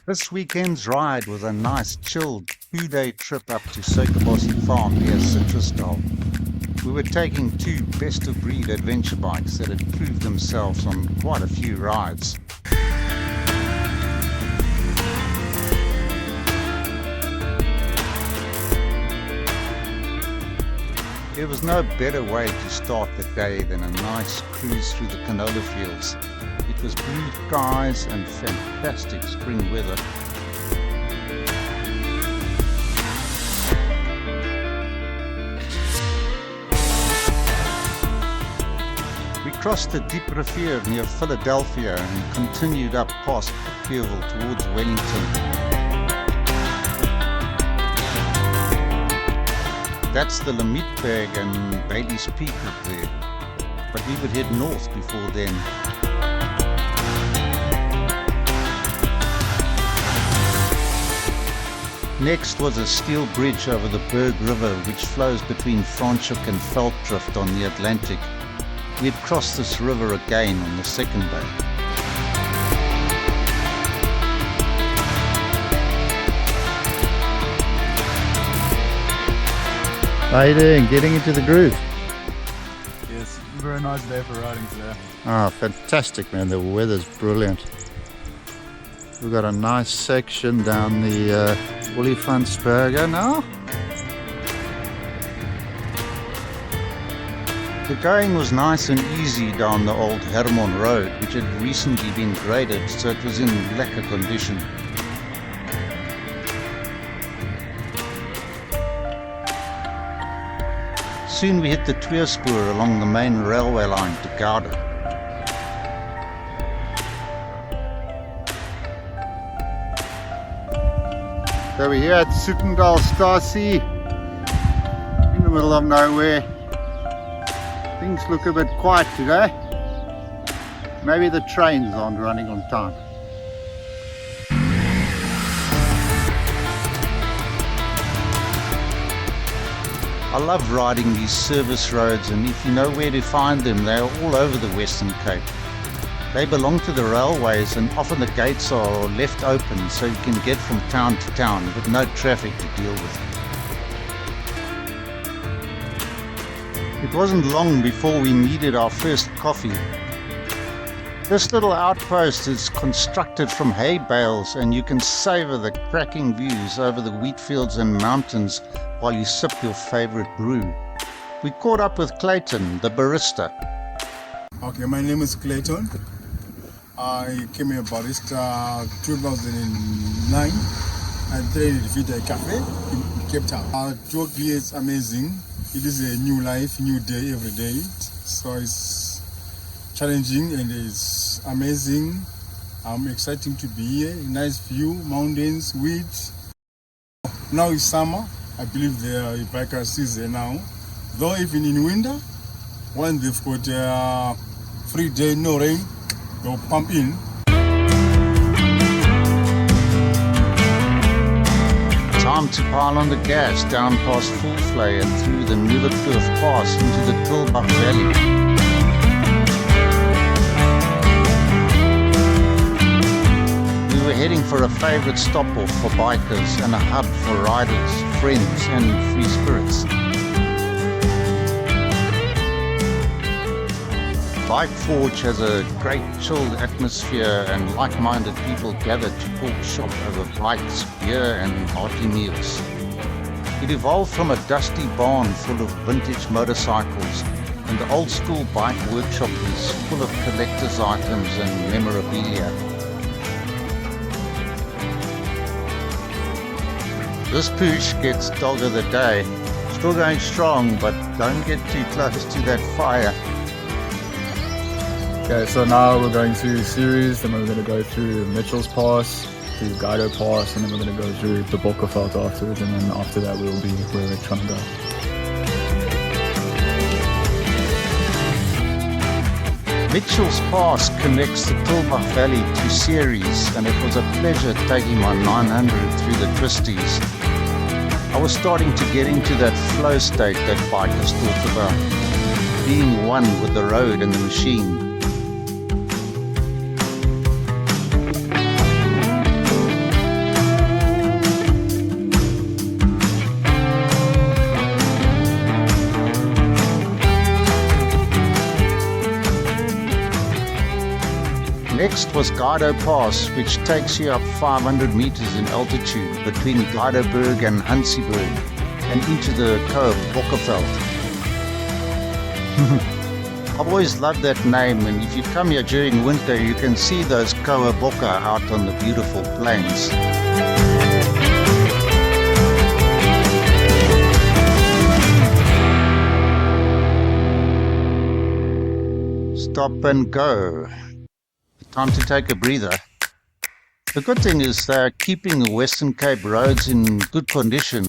This weekend's ride was a nice chilled 2-day trip up to Suikerbossie Farm near Citrusdal. We were taking two best-of-breed adventure bikes that had proved themselves on quite a few rides. There was no better way to start the day than a nice cruise through the canola fields. It was blue skies and fantastic spring weather. We crossed the deep rivier near Philadelphia and continued up past Freewheel towards Wellington. That's the Limitberg and Bailey's Peak up there, but we would head north before then. Next was a steel bridge over the Berg River, which flows between Franschhoek and Veldrift on the Atlantic. We had crossed this river again on the second day. How are you doing? Getting into the groove? Yes, very nice day for riding today. Ah, fantastic, man. The weather's brilliant. We've got a nice section down the Olifantsberger now. The going was nice and easy down the old Hermon Road, which had recently been graded, so it was in lacquer condition. Soon we hit the Tweespoor along the main railway line to Gouda. So we're here at Citrusdal Stasie, in the middle of nowhere. Things look a bit quiet today. Maybe the trains aren't running on time. I love riding these service roads, and if you know where to find them, they are all over the Western Cape. They belong to the railways, and often the gates are left open so you can get from town to town with no traffic to deal with. It wasn't long before we needed our first coffee. This little outpost is constructed from hay bales, and you can savour the cracking views over the wheat fields and mountains while you sip your favourite brew. We caught up with Clayton, the barista. Okay, my name is Clayton. I came here barista 2009. I trained at Vita Cafe in Cape Town. Our job here is amazing. It is a new life, new day every day. So it's challenging and it's amazing. Exciting to be here. Nice view, mountains, weeds. Now it's summer. I believe the biker season now. Though even in winter, when they've got a free day, no rain, they'll pump in. Time to pile on the gas down past Fulflay and through the Nieuwekloof Pass into the Tilbach Valley. We were heading for a favourite stop-off for bikers and a hub for riders, friends and free spirits. Bike Forge has a great chilled atmosphere, and like-minded people gather to talk shop over bikes, beer and hearty meals. It evolved from a dusty barn full of vintage motorcycles, and the old-school bike workshop is full of collector's items and memorabilia. This push gets dog of the day. Still going strong, but don't get too close to that fire. Okay, so now we're going through series, then we're going to go through Mitchell's Pass, through Guido Pass, and then we're going to go through the Bokkerveld afterwards, and then after that we'll be where we're trying to go. Mitchell's Pass connects the Tilbach Valley to Ceres, and it was a pleasure taking my 900 through the twisties. I was starting to get into that flow state that bikers talk about, being one with the road and the machine. Next was Guido Pass, which takes you up 500 meters in altitude between Guidoberg and Hansieberg and into the Kohe Bokkerveld. I've always loved that name, and if you come here during winter you can see those Kohe Bokke out on the beautiful plains. Stop and go. Time to take a breather. The good thing is they're keeping the Western Cape roads in good condition.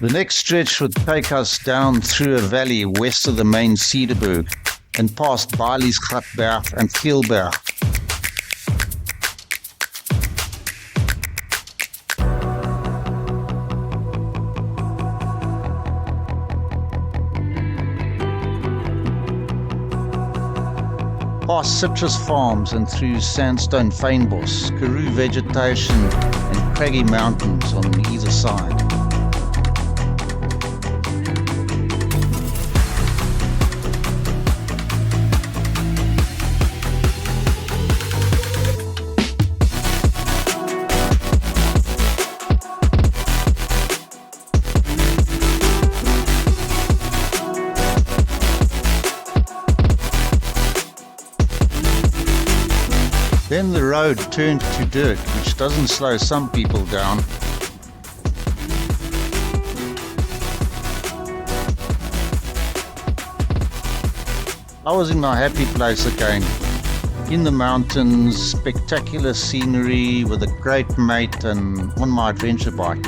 The next stretch would take us down through a valley west of the main Cederberg and past Bailiesgatberg and Geelberg. Past citrus farms and through sandstone fynbos, karoo vegetation and craggy mountains on either side. Then the road turned to dirt, which doesn't slow some people down. I was in my happy place again. In the mountains, spectacular scenery with a great mate and on my adventure bike.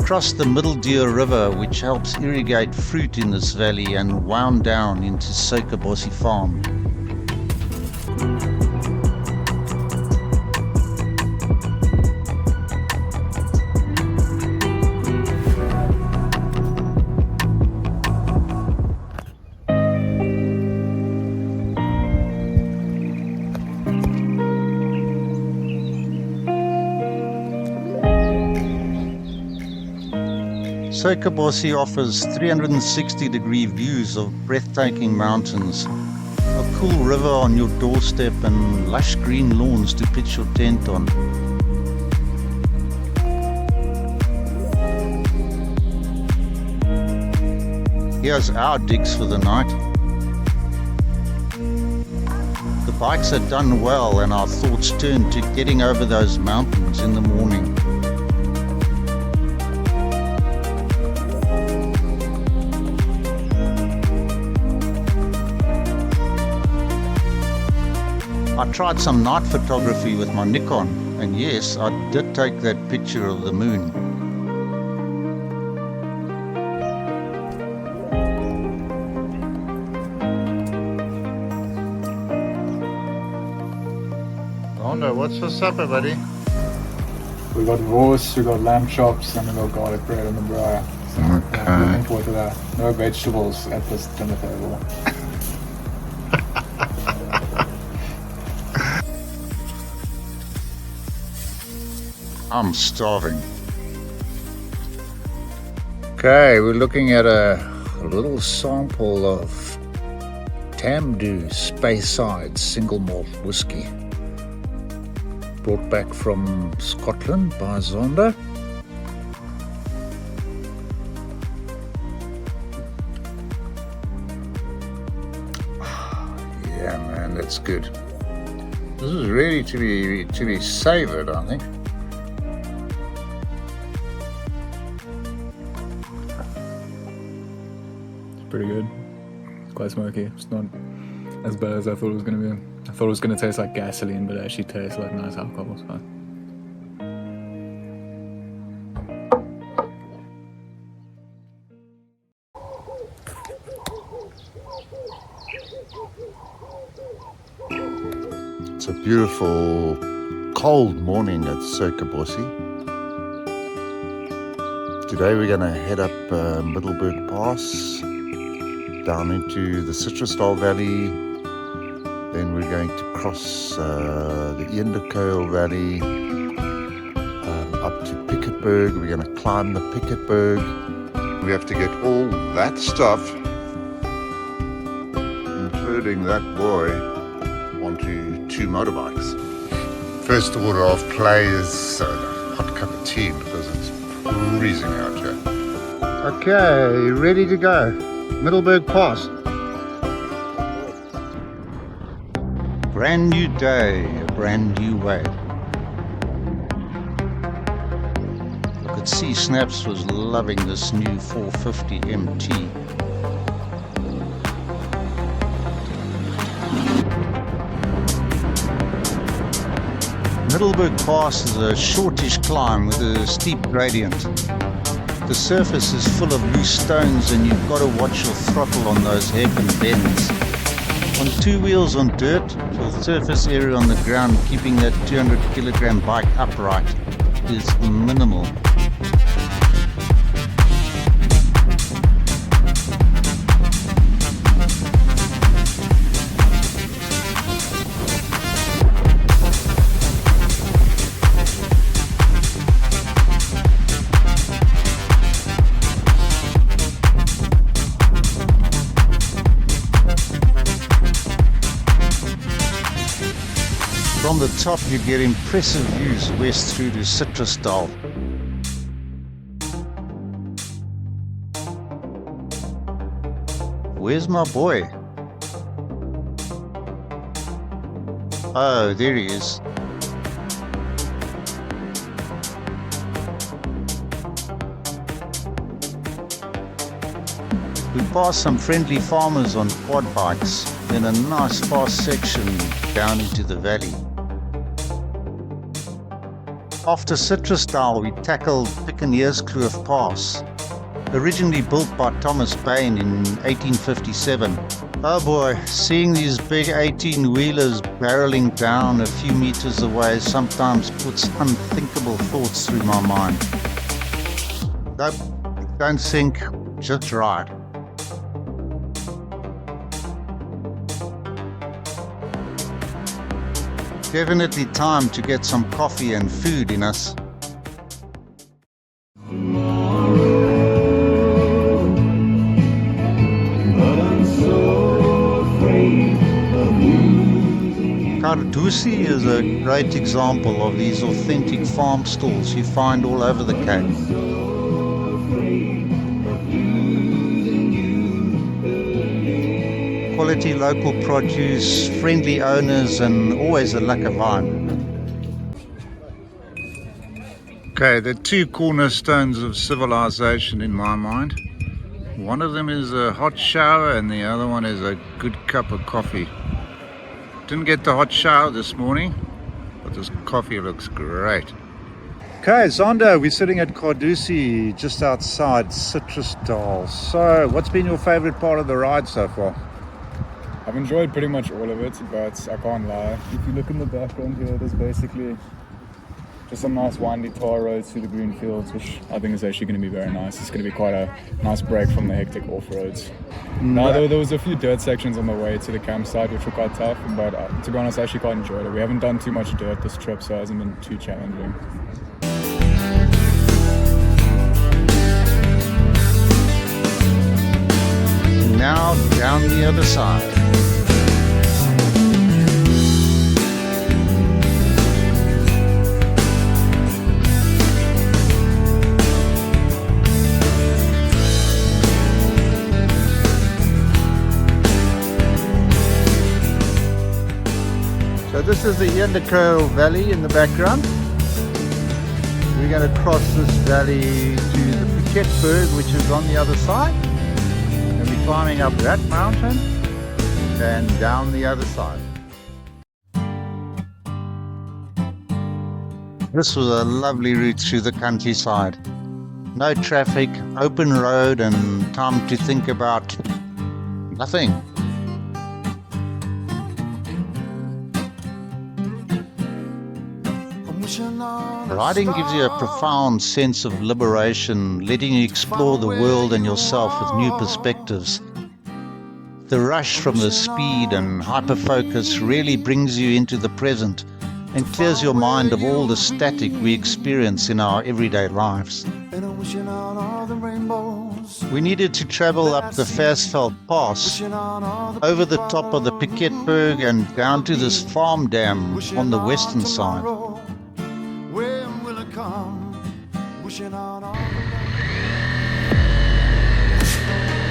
Crossed the Middle Deer River, which helps irrigate fruit in this valley, and wound down into Suikerbossie Farm. Suikerbossie offers 360-degree views of breathtaking mountains, a cool river on your doorstep and lush green lawns to pitch your tent on. Here's our digs for the night. The bikes had done well and our thoughts turned to getting over those mountains in the morning. I tried some night photography with my Nikon, and yes, I did take that picture of the moon. Wanda, what's for supper, buddy? We got roast, we got lamb chops, and we got garlic bread on the briar. So, looking forward to that. No vegetables at this dinner table. I'm starving. Okay, we're looking at a little sample of Tamdhu Speyside single malt whiskey, brought back from Scotland by Zonda. Yeah, man, that's good. This is really to be savoured, I think. Pretty good. It's quite smoky. It's not as bad as I thought it was going to be. I thought it was going to taste like gasoline, but it actually tastes like nice alcohol. So. It's a beautiful cold morning at Suikerbossie. Today we're going to head up Middelburg Pass, down into the Citrusdal Valley, then we're going to cross the Kohe Valley up to Picket Berg, we're going to climb the Picket Berg. We have to get all that stuff, including that boy, onto 2 motorbikes. First order of play is a hot cup of tea because it's freezing out here. Okay, ready to go. Middleburg Pass. Brand new day, a brand new way. I could see Snaps was loving this new 450 MT. Middleburg Pass is a shortish climb with a steep gradient. The surface is full of loose stones and you've got to watch your throttle on those hairpin bends. On 2 wheels on dirt, the surface area on the ground keeping that 200 kilogram bike upright is minimal. From the top you get impressive views west through to Citrusdal. Where's my boy? Oh, there he is. We passed some friendly farmers on quad bikes, then a nice fast section down into the valley. After Citrusdal, we tackled Piccaneers Kloof Pass, originally built by Thomas Bain in 1857. Oh boy, seeing these big 18-wheelers barreling down a few meters away sometimes puts unthinkable thoughts through my mind. Nope, don't think, just ride. Definitely time to get some coffee and food in us. Citrusdal is a great example of these authentic farm stalls you find all over the Cape. Quality local produce, friendly owners, and always a lekker wine. Okay, the 2 cornerstones of civilization in my mind. One of them is a hot shower and the other one is a good cup of coffee. Didn't get the hot shower this morning, but this coffee looks great. Okay, Zondo, we're sitting at Citrusdal, just outside Citrusdal. So, what's been your favorite part of the ride so far? I've enjoyed pretty much all of it, but I can't lie. If you look in the background here, there's basically just some nice windy tar roads through the green fields, which I think is actually going to be very nice. It's going to be quite a nice break from the hectic off-roads. Now, there was a few dirt sections on the way to the campsite, which were quite tough, but to be honest, I actually quite enjoyed it. We haven't done too much dirt this trip, so it hasn't been too challenging. Now down the other side. So this is the Yandakro Valley in the background. We're going to cross this valley to the Picket Berg, which is on the other side. And we're climbing up that mountain and down the other side. This was a lovely route through the countryside. No traffic, open road, and time to think about nothing. Riding gives you a profound sense of liberation, letting you explore the world and yourself with new perspectives. The rush from the speed and hyperfocus really brings you into the present, and clears your mind of all the static we experience in our everyday lives. We needed to travel up the Versveld Pass, over the top of the Piketberg and down to this farm dam on the western side.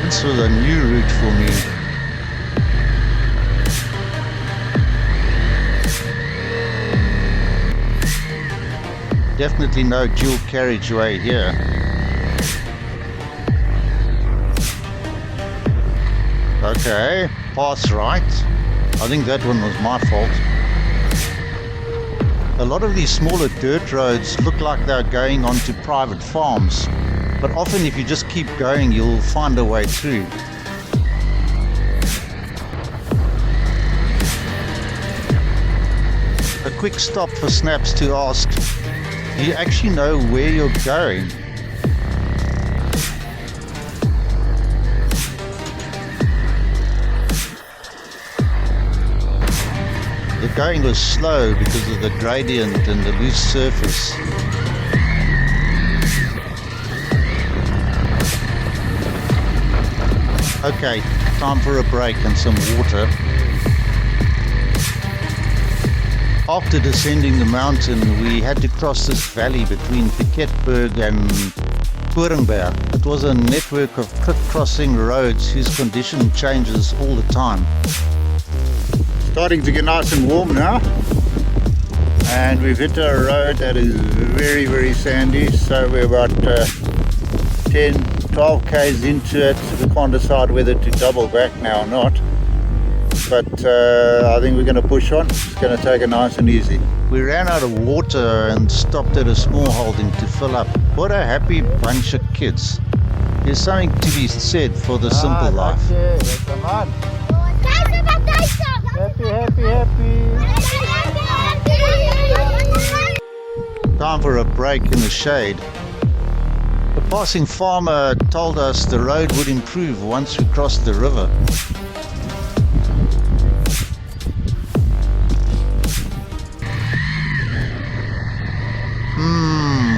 This was a new route for me. Definitely no dual carriageway here. Okay, pass right. I think that one was my fault. A lot of these smaller dirt roads look like they're going onto private farms, but often if you just keep going, you'll find a way through. A quick stop for Snaps to ask, do you actually know where you're going? The going was slow because of the gradient and the loose surface. Okay, time for a break and some water. After descending the mountain, we had to cross this valley between Piketberg and Koringberg. It was a network of cliff-crossing roads whose condition changes all the time. Starting to get nice and warm now, and we've hit a road that is very, very sandy, so we're about 10-12 k's into it. We can't decide whether to double back now or not, but I think we're going to push on. It's going to take it nice and easy. We ran out of water and stopped at a small holding to fill up. What a happy bunch of kids. There's something to be said for the simple life. Come on. Happy, happy, happy. Time for a break in the shade. The passing farmer told us the road would improve once we crossed the river.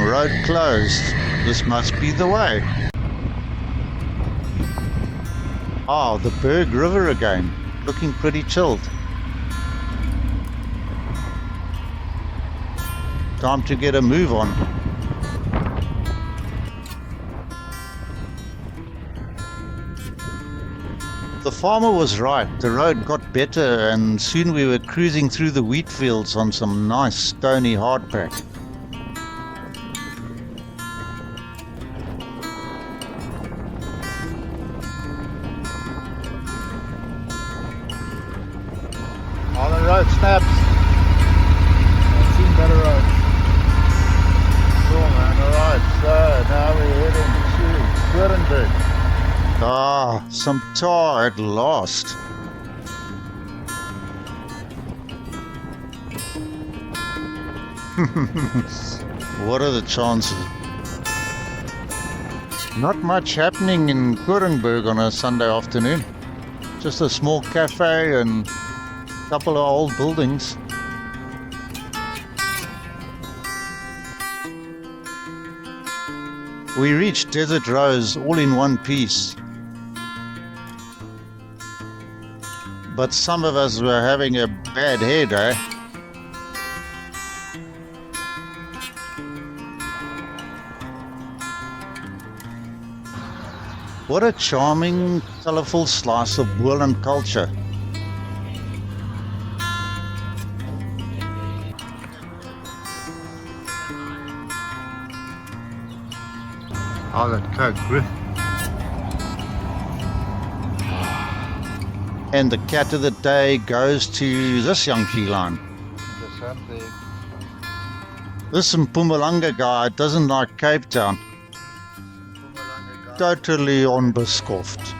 Road closed. This must be the way. Oh, the Berg River again. Looking pretty chilled. Time to get a move on. The farmer was right. The road got better and soon we were cruising through the wheat fields on some nice stony hardpack. On the road, Snaps. I've seen better roads. Cool, man. Alright, so now we're heading to Koringberg. Ah, some tar at last. What are the chances? Not much happening in Koringberg on a Sunday afternoon. Just a small cafe and a couple of old buildings. We reached Desert Rose all in one piece. But some of us were having a bad head, eh? What a charming, colourful slice of Boland culture. Oh, that Coke, Griff. And the cat of the day goes to this young feline. Just something. This Mpumalanga guy doesn't like Cape Town. Totally unbescoffed.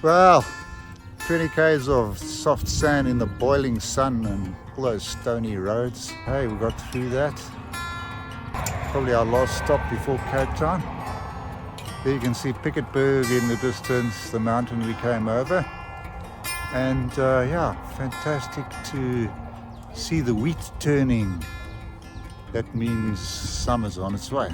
Well, 20 k's of soft sand in the boiling sun and all those stony roads. Hey, we got through that. Probably our last stop before Cape Town. There you can see Piketberg in the distance, the mountain we came over. And yeah, fantastic to see the wheat turning. That means summer's on its way.